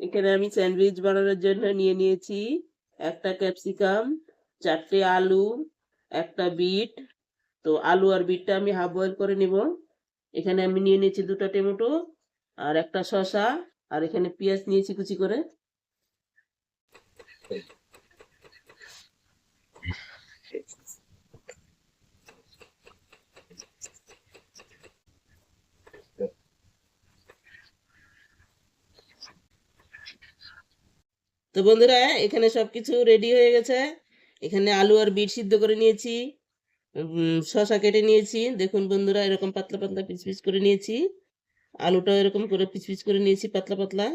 এখানে আমি স্যান্ডউইচ বানানোর জন্য নিয়ে নিয়েছি একটা ক্যাপসিকাম, 4টে আলু, একটা বিট। তো আলু আর বিটটা আমি হাফ বয়েল করে নিব। এখানে আমি নিয়ে নিয়েছি 2টা টমেটো আর একটা শসা, আর এখানে পেঁয়াজ নিয়েছি কুচি করে। তো বন্ধুরা, এখানে সবকিছু রেডি হয়ে গেছে। এখানে আলু আর বিট সিদ্ধ করে নিয়েছি, শসা কেটে নিয়েছি। দেখুন বন্ধুরা, এরকম পাতলা পাতলা পিস পিস করে নিয়েছি। আলুটাও এরকম করে পিস পিস করে নিয়েছি পাতলা পাতলা।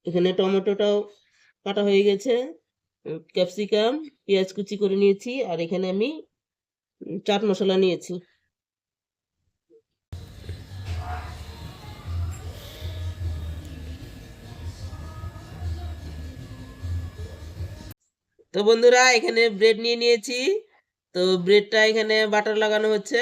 এখানে টমেটোটাও কাটা হয়ে গেছে, ক্যাপসিকাম, পেঁয়াজ কুচি করে নিয়েছি, আর এখানে আমি চাট মশলা নিয়েছি। তো বন্ধুরা, এখানে ব্রেড নিয়ে নিয়েছি। তো ব্রেডটা এখানে বাটার লাগানো হচ্ছে।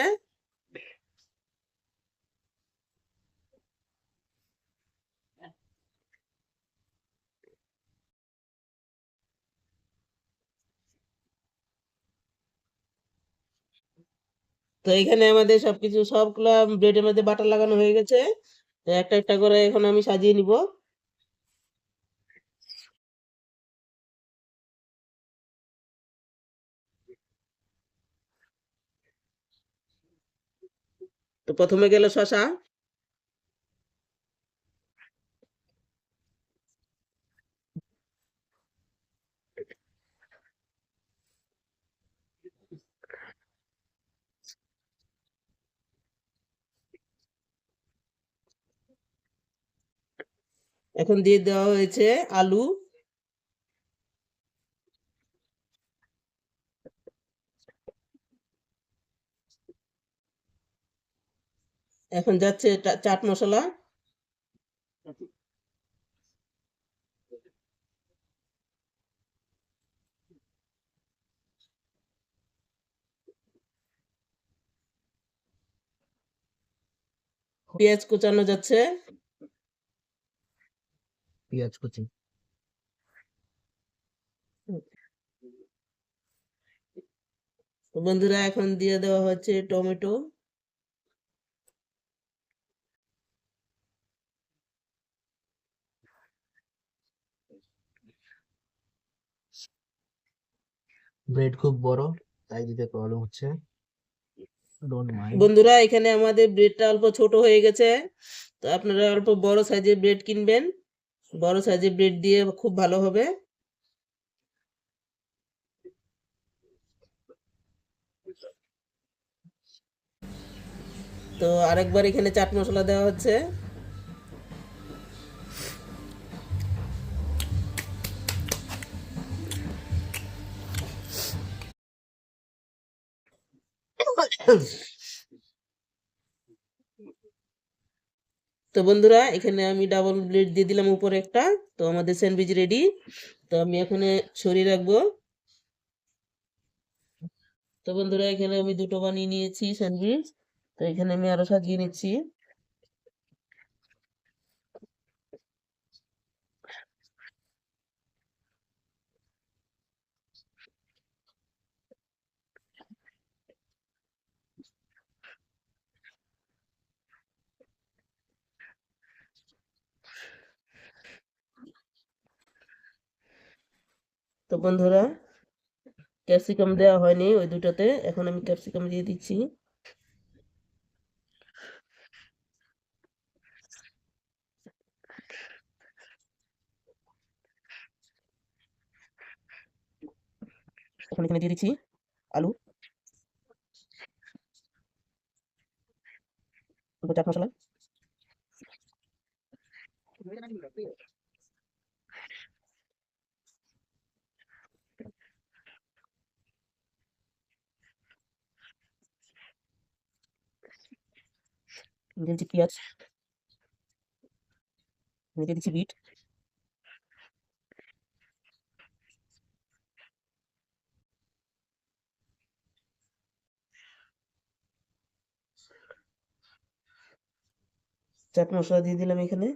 তো এখানে আমাদের সবকিছু সবগুলা ব্রেডের মধ্যে বাটার লাগানো হয়ে গেছে। তো একটা একটা করে এখন আমি সাজিয়ে নিব। তো প্রথমে গেল শসা। এখন দিয়ে দেওয়া হয়েছে আলু। এখন যাচ্ছে চাট মশলা। পেঁয়াজ কুচানো যাচ্ছে। পেঁয়াজ কুচি। তো বন্ধুরা, এখন দিয়ে দেওয়া হচ্ছে টমেটো। ব্রেড খুব বড়, তাই দিতে প্রবলেম হচ্ছে, ডোন্ট মাইন্ড। বন্ধুরা, এখানে আমাদের ব্রেডটা অল্প ছোট হয়ে গেছে। তো আপনারা অল্প বড় সাইজের ব্রেড কিনবেন। বড় সাইজের ব্রেড দিয়ে খুব ভালো হবে। তো আরেকবার এখানে চাট মশলা দেওয়া হচ্ছে। তো বন্ধুরা, এখানে আমি ডাবল ব্রেড দিয়ে দিলাম উপরে একটা। তো আমাদের স্যান্ডউইচ রেডি। তো আমি এখানে সরিয়ে রাখবো। তো বন্ধুরা, এখানে আমি 2টো বানিয়ে নিয়েছি স্যান্ডউইচ। তো এখানে আমি আরো সাজিয়ে নিচ্ছি। তো বন্ধুরা, ক্যাপসিকাম দেওয়া হয়নি ওই দুটোতে, এখন আমি ক্যাপসিকাম দিয়ে দিচ্ছি। এখন এখানে দিয়ে দিচ্ছি আলু, তারপর চাট মশলা, দিয়ে দিচ্ছি পেঁয়াজ, দিয়ে দিচ্ছি বিট। চাট মশলা দিয়ে দিলাম এখানে।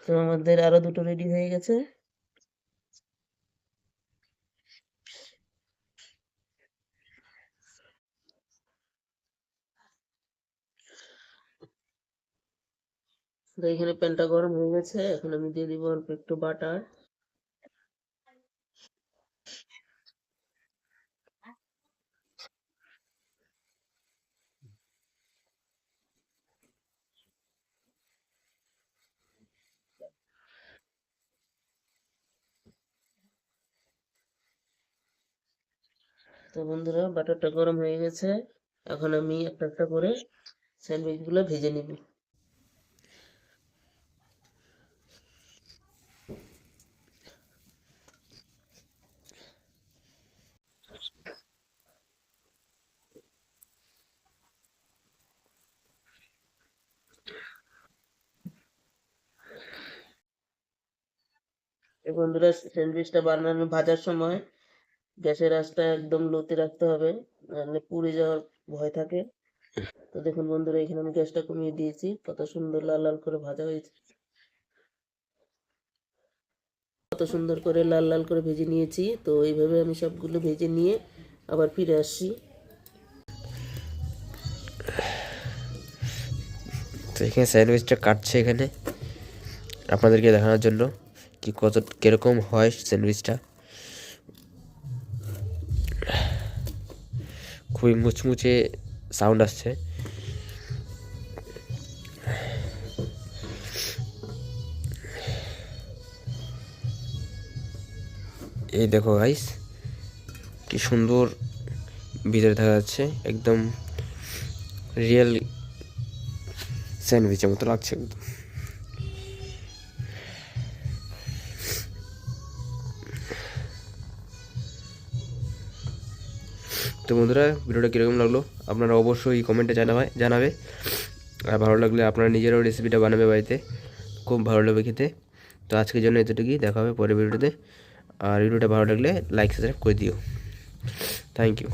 তো আমাদের আরো দুটো রেডি হয়ে গেছে। তো এখানে প্যানটা গরম হয়ে গেছে, এখন আমি দিয়ে দিব অল্প একটু বাটার। তো বন্ধুরা বাটারটা গরম হয়ে গেছে, এখন আমি একটা একটা করে স্যান্ডউইচগুলো ভেজে নিব। এই বন্ধুরা স্যান্ডউইচটা বানানো ভাজার সময় গ্যাসের আঁচটা একদম লোতে রাখতে হবে, নাহলে পুড়ে যাওয়ার ভয় থাকে। তো দেখুন বন্ধুরা এখানে আমি গ্যাসটা কমিয়ে দিয়েছি, কত সুন্দর লাল লাল করে ভাজা হয়েছে, কত সুন্দর করে লাল লাল করে ভেজে নিয়েছি। তো এইভাবে আমি সবগুলো ভেজে নিয়ে আবার ফিরে আসছি। তো এখানে স্যান্ডউইচটা কাটছে এখানে আপনাদেরকে দেখানোর জন্য কি কত কিরকম হয় স্যান্ডউইচটা। খুবই মুচমুচে সাউন্ড আসছে। এই দেখো গাইস কি সুন্দর ভিতরে দেখা যাচ্ছে, একদম রিয়েল স্যান্ডউইচের মতো লাগছে একদম। তো বন্ধুরা ভিডিওটা কীরকম লাগলো আপনারা অবশ্যই কমেন্টে জানাবে। আর ভালো লাগলে আপনারা নিজেরাও রেসিপিটা বানাবে বাড়িতে, খুব ভালো লাগবে খেতে। তো আজকের জন্য এতটুকুই, দেখা হবে পরের ভিডিওতে। আর ভিডিওটা ভালো লাগলে লাইক সাবস্ক্রাইব করে দিও। Thank you.